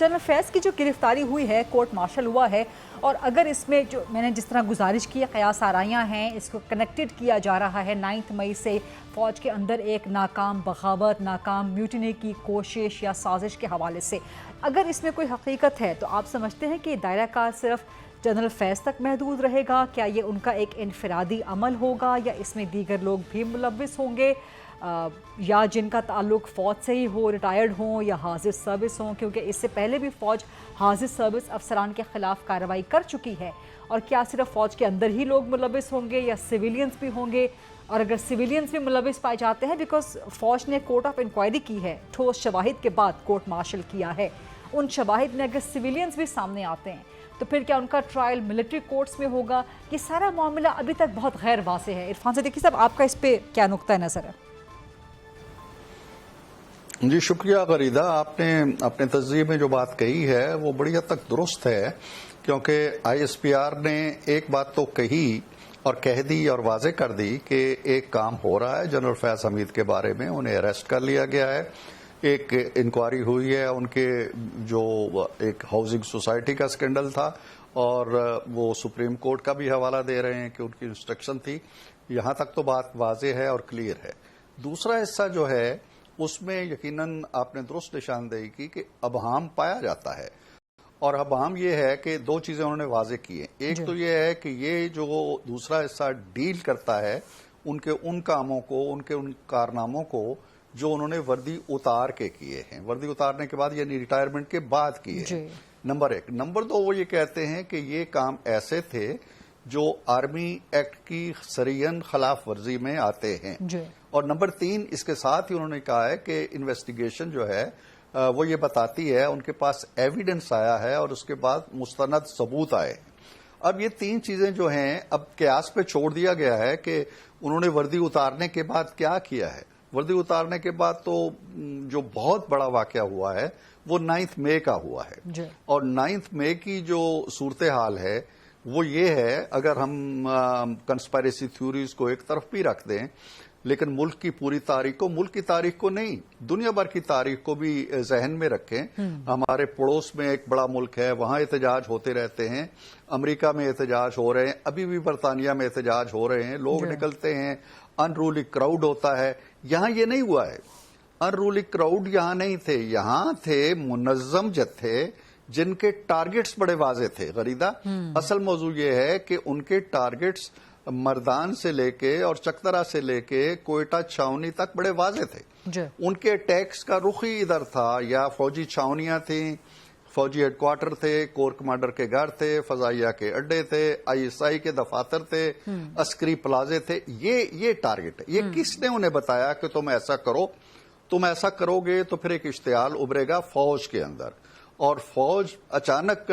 General फैज़ की जो गिरफ्तारी हुई है, कोर्ट मार्शल हुआ है, और अगर इसमें जो मैंने जिस तरह गुजारिश की है, क़यास आराइयाँ हैं, इसको कनेक्टेड किया जा रहा है 9 मई से फ़ौज के अंदर एक नाकाम बगावत, नाकाम म्यूटनी की कोशिश या साजिश के हवाले से, अगर इसमें कोई हकीकत है तो आप समझते हैं कि दायरा कार सिर्फ जनरल फैज़ तक महदूद रहेगा? क्या ये उनका एक इनफरादी अमल होगा या इसमें दीगर लोग भी मुलव्विस होंगे, या जिनका ताल्लुक फ़ौज से ही हो, रिटायर्ड हों या हाजिर सर्विस हों? क्योंकि इससे पहले भी फ़ौज हाजिर सर्विस अफसरान के ख़िलाफ़ कार्रवाई कर चुकी है। और क्या सिर्फ फ़ौज के अंदर ही लोग मुलव्विस होंगे या सिविलियंस भी होंगे? और अगर सिविलियंस भी मुलव्विस पाए जाते हैं, बिकॉज फ़ौज ने कोर्ट ऑफ इंक्वायरी की है, ठोस शवाहिद के बाद कोर्ट मार्शल किया है, उन शवाहिद में अगर सिविलियंस भी सामने आते हैं तो फिर क्या उनका ट्रायल मिलिट्री कोर्ट्स में होगा? ये सारा मामला अभी तक बहुत गैर वाज़ेह है। इरफान सिद्दीकी साहब, आपका इस पे क्या नुक्ता नज़र है? जी शुक्रिया गरीदा, आपने अपने तज़किये में जो बात कही है वो बड़ी हद तक दुरुस्त है, क्योंकि ISPR ने एक बात तो कही और कह दी और वाज़ेह कर दी कि एक काम हो रहा है जनरल फैज़ हमीद के बारे में, उन्हें अरेस्ट कर लिया गया है, एक इंक्वायरी हुई है उनके जो एक हाउसिंग सोसाइटी का स्कैंडल था और वो सुप्रीम कोर्ट का भी हवाला दे रहे हैं कि उनकी इंस्ट्रक्शन थी। यहाँ तक तो बात वाज़ेह है और क्लियर है। दूसरा हिस्सा जो है उसमें यकीनन आपने दुरुस्त निशानदेही की कि अबहम पाया जाता है, और अबहम ये है कि दो चीजें उन्होंने वाज़ेह की हैं। एक तो ये है कि ये जो दूसरा हिस्सा डील करता है उनके उन कामों को, उनके उन कारनामों को जो उन्होंने वर्दी उतार के किए हैं, वर्दी उतारने के बाद यानी रिटायरमेंट के बाद किए हैं, नंबर एक। नंबर दो, वो ये कहते हैं कि ये काम ऐसे थे जो आर्मी एक्ट की सरियन खिलाफ वर्जी में आते हैं। और नंबर तीन, इसके साथ ही उन्होंने कहा है कि इन्वेस्टिगेशन जो है वो ये बताती है उनके पास एविडेंस आया है और उसके बाद मुस्तनद सबूत आए। अब ये तीन चीजें जो हैं अब कयास पे छोड़ दिया गया है कि उन्होंने वर्दी उतारने के बाद क्या किया है। वर्दी उतारने के बाद तो जो बहुत बड़ा वाकया हुआ है वो 9 मई का हुआ है, और 9 मई की जो सूरत हाल है वो ये है, अगर हम कंस्पायरेसी थ्योरीज को एक तरफ भी रख दें, लेकिन मुल्क की पूरी तारीख को, मुल्क की तारीख को नहीं, दुनिया भर की तारीख को भी जहन में रखें। हमारे पड़ोस में एक बड़ा मुल्क है, वहां एहतजाज होते रहते हैं, अमेरिका में एहतजाज हो रहे हैं, अभी भी बरतानिया में एहतजाज हो रहे हैं, लोग निकलते हैं, अनरूली क्राउड होता है। यहां ये नहीं हुआ है, अनरूली क्राउड यहां नहीं थे, यहां थे मुनज्जम जत्थे जिनके टारगेट्स बड़े वाजे थे। गरीदा, असल मौजू ये है कि उनके टारगेट्स मर्दान से लेके और चकदरा से लेके कोयटा छावनी तक बड़े वाजे थे। उनके अटैक्स का रुख ही इधर था, या फौजी छावनियां थी, फौजी हेडक्वार्टर थे, कोर कमांडर के घर थे, फजाइया के अड्डे थे, ISI के दफातर थे, अस्करी प्लाजे थे। ये टारगेट है। ये किसने उन्हें बताया कि तुम ऐसा करो, तुम ऐसा करोगे तो फिर एक इश्तियाल उभरेगा फौज के अंदर, और फौज अचानक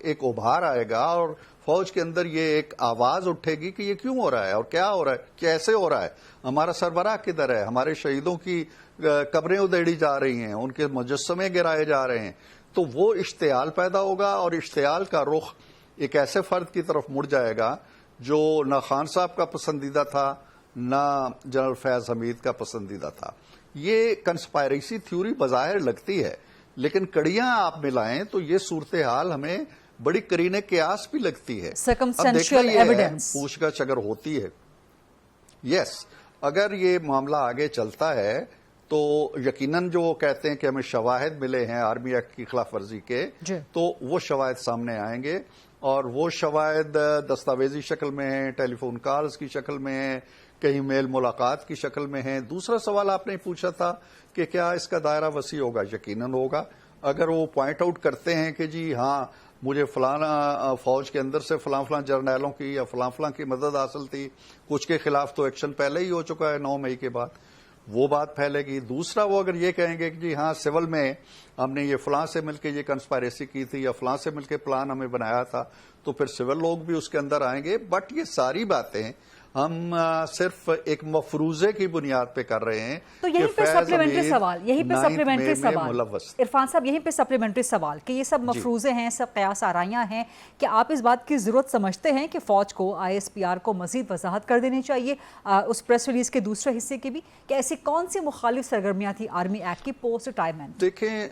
एक उभार आएगा और फौज के अंदर ये एक आवाज उठेगी कि ये क्यों हो रहा है और क्या हो रहा है, कैसे हो रहा है, हमारा सरबराह किधर है, हमारे शहीदों की कब्रें उधेड़ी जा रही हैं, उनके मुजस्समे गिराए जा रहे हैं। तो वो इश्तियाल पैदा होगा, और इश्तियाल का रुख एक ऐसे फर्द की तरफ मुड़ जाएगा जो ना खान साहब का पसंदीदा था, ना जनरल फैज हमीद का पसंदीदा था। ये कंस्पायरेसी थ्योरी बज़ाहिर लगती है, लेकिन कड़ियां आप मिलाएं तो ये सूरत हाल हमें बड़ी करीने कयास भी लगती है। सर्कमस्टेंशियल एविडेंस पूछगछ अगर होती है, अगर ये मामला आगे चलता है तो यकीनन जो वो कहते हैं कि हमें शवाहिद मिले हैं आर्मी एक्ट की खिलाफ वर्जी के, तो वो शवाहिद सामने आएंगे, और वो शवाहिद दस्तावेजी शक्ल में हैं, टेलीफोन कॉल्स की शक्ल में हैं, कहीं मेल मुलाकात की शक्ल में हैं। दूसरा सवाल आपने पूछा था कि क्या इसका दायरा वसी होगा, यकीनन होगा। अगर वो पॉइंट आउट करते हैं कि जी हाँ मुझे फलाना फौज के अंदर से फलां जर्नैलों की या फलां की मदद हासिल थी, कुछ के खिलाफ तो एक्शन पहले ही हो चुका है 9 मई के बाद, वो बात फैलेगी। दूसरा, वो अगर ये कहेंगे कि जी हाँ सिविल में हमने ये फलां से मिलकर ये कंस्पायरेसी की थी या फलां से मिलकर प्लान हमें बनाया था, तो फिर सिविल लोग भी उसके अंदर आएंगे। बट ये सारी बातें हम सिर्फ एक मफरूजे की बुनियाद पे कर रहे हैं। तो यहीं पे सप्लीमेंट्री सवाल, इरफान साहब, यहीं पे सप्लीमेंट्री सवाल कि ये सब मफरूजे हैं, सब कयास आराइयां हैं, कि आप इस बात की जरूरत समझते हैं कि फौज को, ISPR को मजीद वजाहत कर देनी चाहिए उस प्रेस रिलीज के दूसरे हिस्से की भी, कि ऐसी कौन सी मुखालिफ सरगर्मियां थी आर्मी एक्ट की पोस्ट रिटायरमेंट? देखें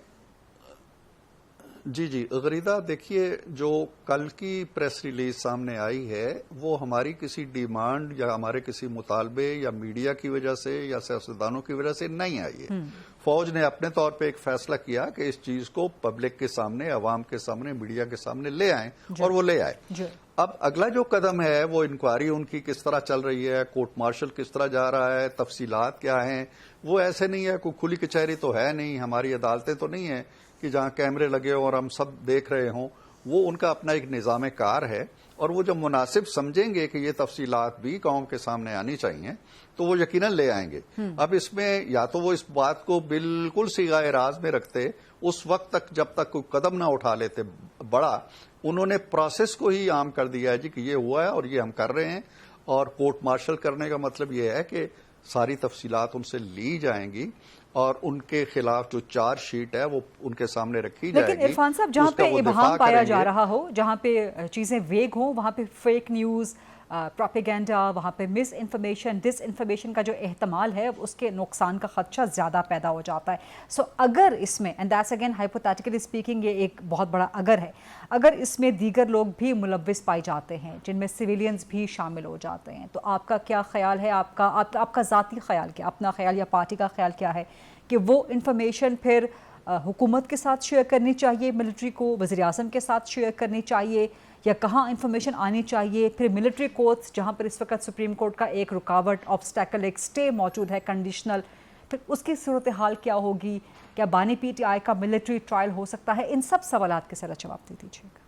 जी जी गरीदा, देखिए जो कल की प्रेस रिलीज सामने आई है वो हमारी किसी डिमांड या हमारे किसी मुतालबे या मीडिया की वजह से या सियासतदानों की वजह से नहीं आई है। फौज ने अपने तौर पे एक फैसला किया कि इस चीज को पब्लिक के सामने, अवाम के सामने, मीडिया के सामने ले आए और वो ले आए। अब अगला जो कदम है वो इंक्वायरी उनकी किस तरह चल रही है, कोर्ट मार्शल किस तरह जा रहा है, तफसीलात क्या हैं, वो ऐसे नहीं है, कोई खुली कचहरी तो है नहीं, हमारी अदालतें तो नहीं है कि जहां कैमरे लगे हों और हम सब देख रहे हों। वो उनका अपना एक निज़ाम कार है और वो जब मुनासिब समझेंगे कि ये तफसीलात भी कौम के सामने आनी चाहिए तो वो यकीनन ले आएंगे। अब इसमें या तो वो इस बात को बिल्कुल सिगाए राज में रखते उस वक्त तक जब तक कोई कदम ना उठा लेते बड़ा। उन्होंने प्रोसेस को ही आम कर दिया है जी कि ये हुआ है और ये हम कर रहे हैं, और कोर्ट मार्शल करने का मतलब ये है कि सारी तफसीलात उनसे ली जाएंगी और उनके खिलाफ जो चार्जशीट है वो उनके सामने रखी जाएगी। लेकिन इरफान साहब, जहां पे इबहम पाया जा रहा हो, जहां पे चीजें वेग हो, वहां पे फेक न्यूज, प्रोपेगेंडा, वहां पे मिस इन्फॉर्मेशन, डिस इन्फॉर्मेशन का जो एहतमाल है उसके नुकसान का खदशा ज़्यादा पैदा हो जाता है। सो अगर इसमें, and that's again hypothetically speaking, ये एक बहुत बड़ा अगर है, अगर इसमें दीगर लोग भी मुलव्विस पाए जाते हैं जिनमें सिविलियंस भी शामिल हो जाते हैं, तो आपका क्या ख्याल है, आपका ज़ाती ख्याल क्या, अपना ख्याल या पार्टी का ख्याल क्या है कि वो इन्फॉर्मेशन फिर हुकूमत के साथ शेयर करनी चाहिए, मिलिट्री को वज़ीर-ए-आज़म के साथ शेयर करनी चाहिए, या कहाँ इंफॉर्मेशन आनी चाहिए? फिर मिलिट्री कोर्ट्स, जहाँ पर इस वक्त सुप्रीम कोर्ट का एक रुकावट, ऑब्स्टैकल, एक स्टे मौजूद है कंडीशनल, फिर उसकी सूरत हाल क्या होगी? क्या बानी पीटीआई का मिलिट्री ट्रायल हो सकता है? इन सब सवालात के साथ जवाब दे दीजिएगा।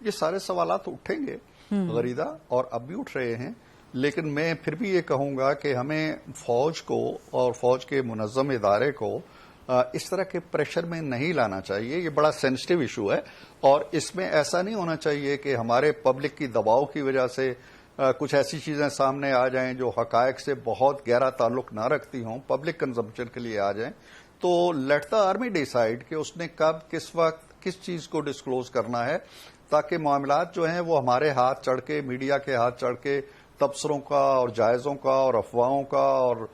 ये सारे सवालात उठेंगे गरीदा, और अब भी उठ रहे हैं, लेकिन मैं फिर भी ये कहूंगा कि हमें फौज को और फौज के मुनज़्ज़म इदारे को इस तरह के प्रेशर में नहीं लाना चाहिए। ये बड़ा सेंसिटिव इशू है और इसमें ऐसा नहीं होना चाहिए कि हमारे पब्लिक की दबाव की वजह से कुछ ऐसी चीजें सामने आ जाएं जो हकायक से बहुत गहरा ताल्लुक ना रखती हों, पब्लिक कंजम्पशन के लिए आ जाएं। तो लेट द आर्मी डिसाइड कि उसने कब, किस वक्त, किस चीज को डिस्क्लोज करना है, ताकि मामलात जो हैं वो हमारे हाथ चढ़ के, मीडिया के हाथ चढ़ के तबसरों का और जायजों का और अफवाहों का और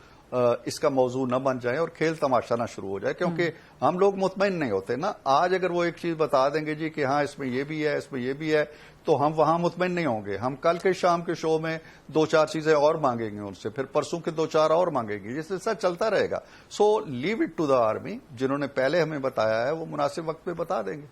इसका मौजू न बन जाए और खेल तमाशा ना शुरू हो जाए। क्योंकि हम लोग मुतमईन नहीं होते ना। आज अगर वो एक चीज बता देंगे जी कि हाँ इसमें ये भी है, इसमें ये भी है, तो हम वहां मुतमईन नहीं होंगे। हम कल के शाम के शो में 2-4 चीजें और मांगेंगे उनसे, फिर परसों के 2-4 और मांगेंगे, जिससे ऐसा चलता रहेगा। So leave it to the army, जिन्होंने पहले हमें बताया है वो मुनासिब वक्त पे बता देंगे।